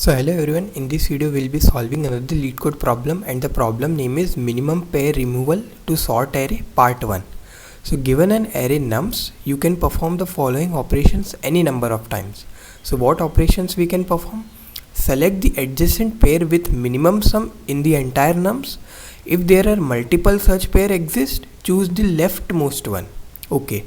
So hello everyone, in this video we'll be solving another LeetCode problem, and the problem name is minimum pair removal to sort array part 1. So given an array nums, you can perform the following operations any number of times. So what operations we can perform? Select the adjacent pair with minimum sum in the entire nums. If there are multiple such pair exist, choose the leftmost one. Okay.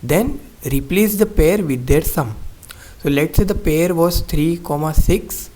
Then replace the pair with their sum. So let's say the pair was 3, 6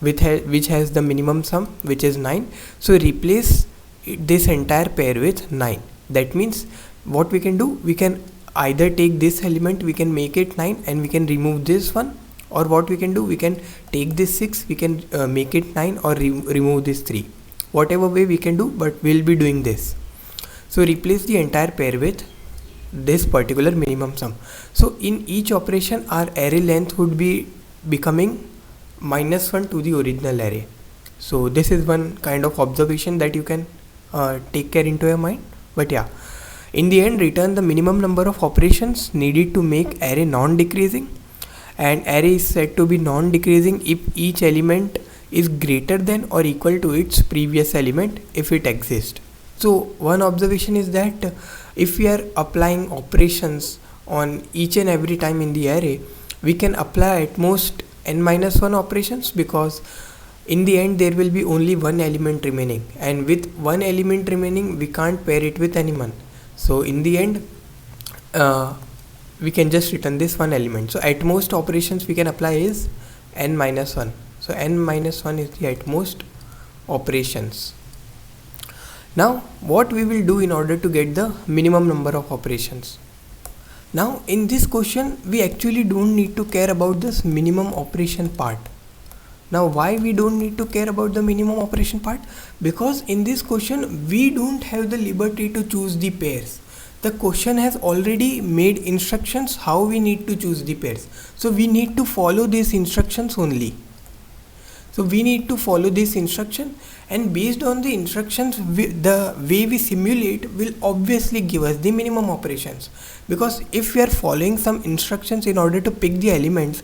which has the minimum sum which is 9. So replace this entire pair with 9. That means what we can do, we can either take this element, we can make it 9 and we can remove this one, or what we can do, we can take this 6, we can make it 9 or remove this 3. Whatever way we can do, but we'll be doing this. So replace the entire pair with this particular minimum sum. So in each operation our array length would be becoming -1 to the original array. So this is one kind of observation that you can take care into your mind. But yeah, in the end, return the minimum number of operations needed to make array non-decreasing, and array is said to be non-decreasing if each element is greater than or equal to its previous element if it exists. So one observation is that if we are applying operations on each and every time in the array, we can apply at most n-1 operations, because in the end there will be only one element remaining, and with one element remaining we can't pair it with anyone. So in the end we can just return this one element. So at most operations we can apply is n-1. So n-1 is the at most operations. Now what we will do in order to get the minimum number of operations? Now in this question we actually don't need to care about this minimum operation part. Now why we don't need to care about the minimum operation part? Because in this question we don't have the liberty to choose the pairs. The question has already made instructions how we need to choose the pairs. So we need to follow these instructions only. So we need to follow this instruction, and based on the instructions, the way we simulate will obviously give us the minimum operations. Because if we are following some instructions in order to pick the elements,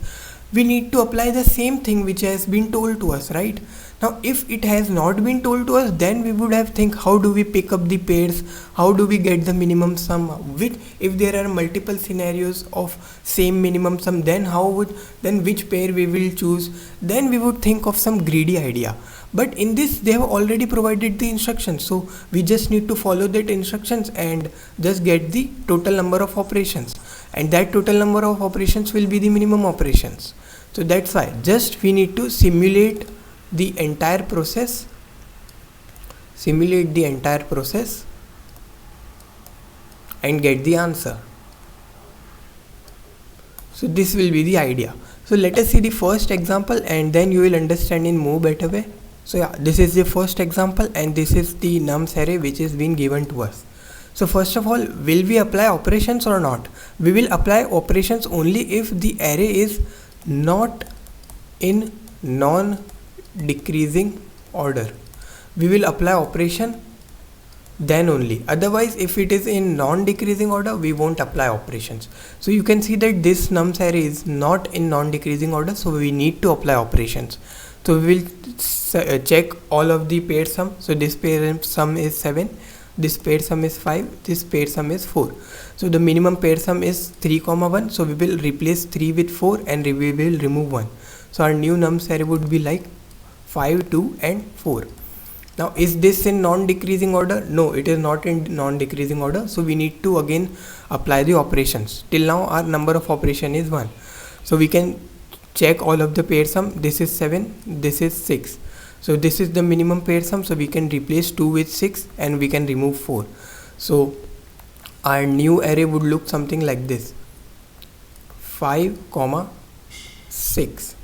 we need to apply the same thing which has been told to us, right? Now if it has not been told to us, then we would have think how do we pick up the pairs, how do we get the minimum sum, which if there are multiple scenarios of same minimum sum, then which pair we will choose, then we would think of some greedy idea. But in this they have already provided the instructions, so we just need to follow that instructions and just get the total number of operations, and that total number of operations will be the minimum operations. So that's why just we need to simulate the entire process, and get the answer. So this will be the idea. So let us see the first example and then you will understand in more better way. So yeah, this is the first example and this is the nums array which is being given to us. So first of all, will we apply operations or not? We will apply operations only if the array is not in non-decreasing order. We will apply operation then only. Otherwise, if it is in non-decreasing order, we won't apply operations. So you can see that this nums array is not in non-decreasing order, so we need to apply operations. So we will check all of the pair sum. So this pair sum is 7, this pair sum is 5, this pair sum is 4. So the minimum pair sum is 3, 1. So we will replace 3 with 4 and we will remove 1. So our new nums array would be like 5, 2 and 4. Now is this in non-decreasing order? No, it is not in non-decreasing order. So we need to again apply the operations. Till now our number of operation is 1. So we can check all of the pair sum. This is 7, this is 6. So this is the minimum pair sum. So we can replace 2 with 6 and we can remove 4. So our new array would look something like this: 5, 6.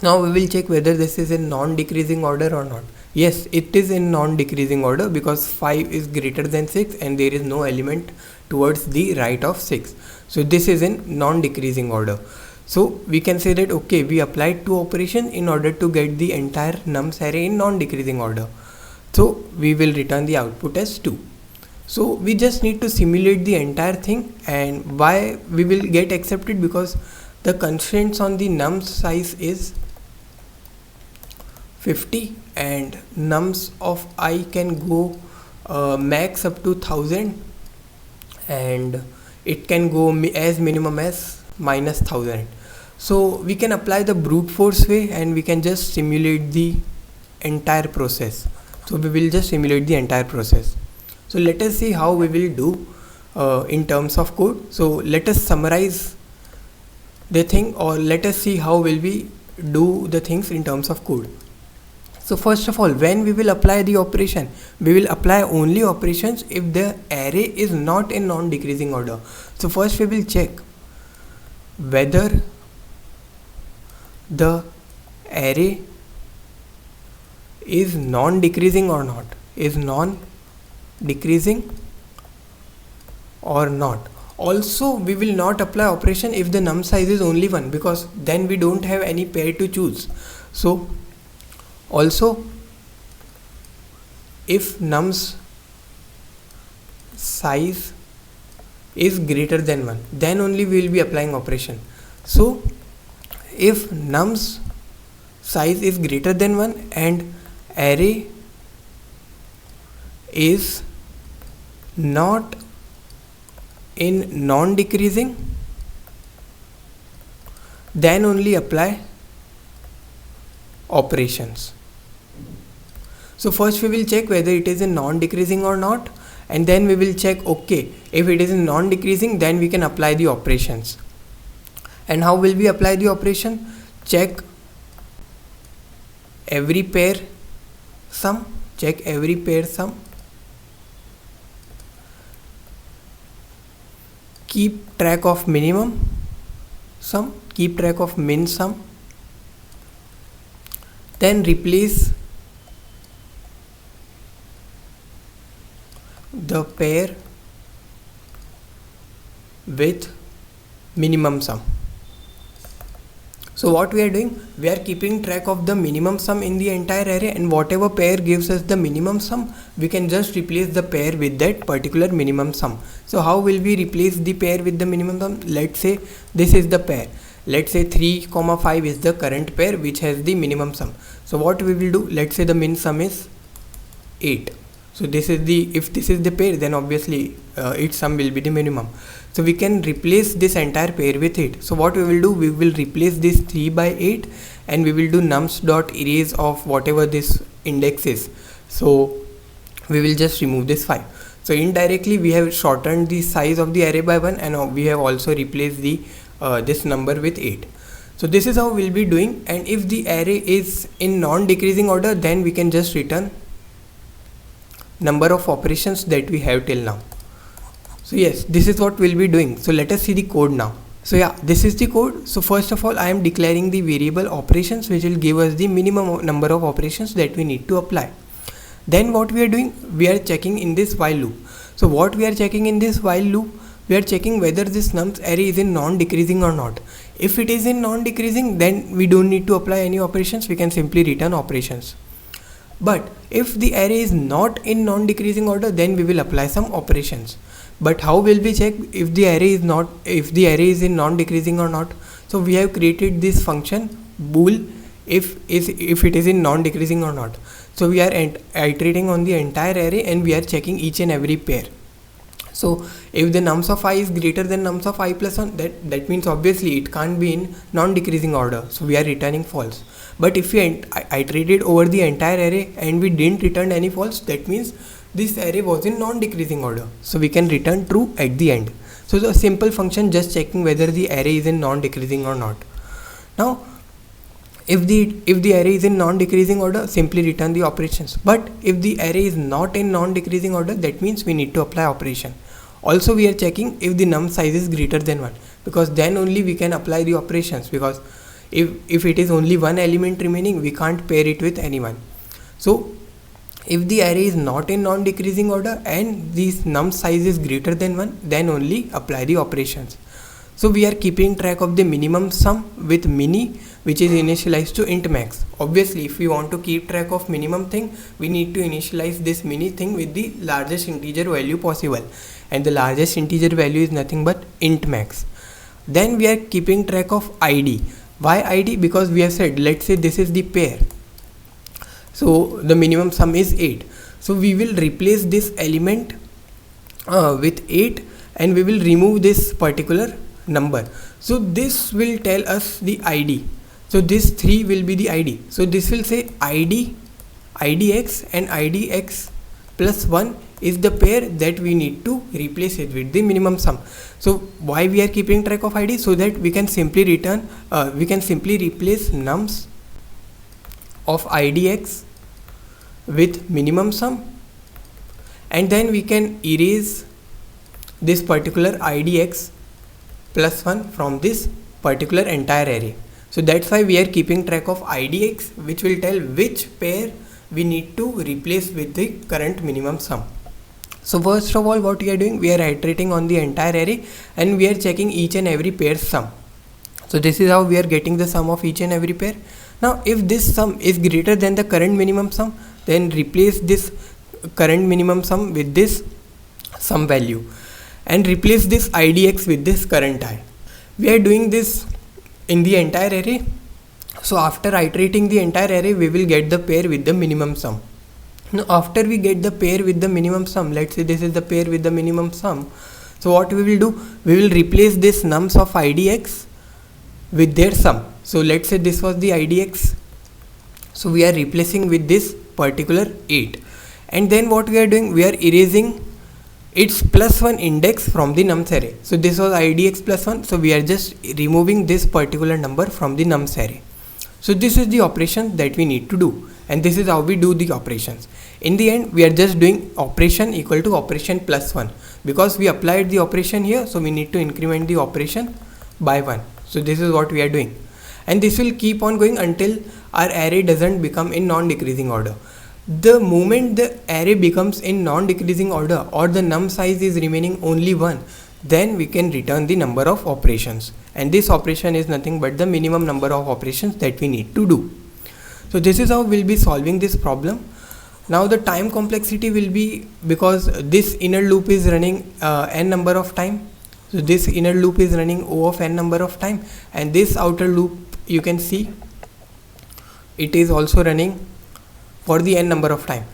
Now we will check whether this is in non-decreasing order or not. Yes, it is in non-decreasing order because 5 is greater than 6 and there is no element towards the right of 6. So this is in non-decreasing order. So we can say that okay, we applied 2 operations in order to get the entire nums array in non-decreasing order. So we will return the output as 2. So we just need to simulate the entire thing, and why we will get accepted, because the constraints on the num size is 50 and nums of I can go max up to 1000, and it can go as minimum as minus 1000. So we can apply the brute force way and we can just simulate the entire process. So we will just simulate the entire process. So let us see how we will do in terms of code. So let us summarize the thing, or let us see how will we do the things in terms of code. So first of all, when we will apply the operation, we will apply only operations if the array is not in non-decreasing order. So first we will check whether the array is non-decreasing or not, is non-decreasing or not. Also we will not apply operation if the num size is only 1, because then we don't have any pair to choose. So also if num's size is greater than 1, then only we will be applying operation. So if num's size is greater than 1 and array is not in non-decreasing, then only apply operations. So first we will check whether it is in non-decreasing or not, and then we will check, okay, if it is in non-decreasing, then we can apply the operations. And how will we apply the operation? Check every pair sum, check every pair sum, keep track of minimum sum, keep track of min sum, then replace the pair with minimum sum. So what we are doing, we are keeping track of the minimum sum in the entire array, and whatever pair gives us the minimum sum, we can just replace the pair with that particular minimum sum. So how will we replace the pair with the minimum sum? Let's say this is the pair. Let's say 3, 5 is the current pair which has the minimum sum. So what we will do, let's say the min sum is 8. So this is the, if this is the pair, then obviously its sum will be the minimum. So we can replace this entire pair with 8. So what we will do, we will replace this 3 by 8 and we will do nums dot erase of whatever this index is. So we will just remove this 5. So indirectly we have shortened the size of the array by 1, and we have also replaced the this number with 8. So this is how we'll be doing, and if the array is in non-decreasing order, then we can just return number of operations that we have till now. So yes, this is what we'll be doing. So let us see the code now. So yeah, this is the code. So first of all, I am declaring the variable operations which will give us the minimum number of operations that we need to apply. Then what we are doing, we are checking in this while loop. So what we are checking in this while loop, we are checking whether this nums array is in non-decreasing or not. If it is in non-decreasing, then we don't need to apply any operations, we can simply return operations. But if the array is not in non-decreasing order, then we will apply some operations. But how will we check if the array is not, if the array is in non-decreasing or not? So we have created this function bool if it is in non-decreasing or not. So we are iterating on the entire array and we are checking each and every pair. So if the nums of I is greater than nums of I plus 1, that means obviously it can't be in non-decreasing order. So we are returning false. But if we iterated over the entire array and we didn't return any false, that means this array was in non-decreasing order. So we can return true at the end. So the simple function just checking whether the array is in non-decreasing or not. Now if the array is in non-decreasing order, simply return the operations. But if the array is not in non-decreasing order, that means we need to apply operation. Also we are checking if the num size is greater than 1, because then only we can apply the operations, because if it is only one element remaining, we can't pair it with anyone. So if the array is not in non-decreasing order and this num size is greater than 1, then only apply the operations. So we are keeping track of the minimum sum with mini, which is initialized to int max. Obviously if we want to keep track of minimum thing, we need to initialize this mini thing with the largest integer value possible, and the largest integer value is nothing but int max. Then we are keeping track of id. Why id? Because we have said, let's say this is the pair. So the minimum sum is 8. So we will replace this element with 8 and we will remove this particular number. So this will tell us the ID. So this 3 will be the ID. So this will say ID, IDX and IDX plus 1 is the pair that we need to replace it with the minimum sum. So why we are keeping track of ID? So that we can simply replace nums of IDX with minimum sum, and then we can erase this particular IDX plus 1 from this particular entire array. So that's why we are keeping track of IDX, which will tell which pair we need to replace with the current minimum sum. So first of all, what we are doing, we are iterating on the entire array and we are checking each and every pair's sum. So this is how we are getting the sum of each and every pair. Now if this sum is greater than the current minimum sum, then replace this current minimum sum with this sum value and replace this IDX with this current I. We are doing this in the entire array. So after iterating the entire array, we will get the pair with the minimum sum. Now after we get the pair with the minimum sum, let's say this is the pair with the minimum sum. So what we will do, we will replace this nums of IDX with their sum. So let's say this was the IDX. So we are replacing with this particular 8. And then what we are doing, we are erasing its plus 1 index from the nums array. So this was IDX plus 1. So we are just removing this particular number from the nums array. So this is the operation that we need to do. And this is how we do the operations. In the end, we are just doing operation equal to operation plus 1. Because we applied the operation here, so we need to increment the operation by 1. So this is what we are doing. And this will keep on going until our array doesn't become in non-decreasing order. The moment the array becomes in non-decreasing order or the num size is remaining only 1, then we can return the number of operations. And this operation is nothing but the minimum number of operations that we need to do. So this is how we'll be solving this problem. Now the time complexity will be, because this inner loop is running n number of time. So this inner loop is running O of n number of time, and this outer loop, you can see it is also running for the n number of time.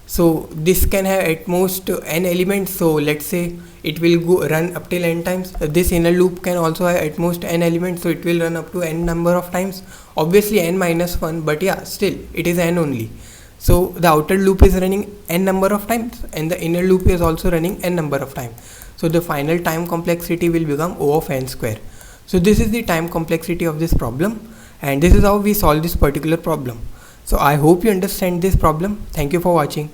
So this can have at most n elements. So let's say it will run up till n times. This inner loop can also have at most n elements, so it will run up to n number of times. Obviously n minus 1, but yeah, still it is n only. So the outer loop is running n number of times and the inner loop is also running n number of times. So the final time complexity will become O of n square. So this is the time complexity of this problem, and this is how we solve this particular problem. So I hope you understand this problem. Thank you for watching.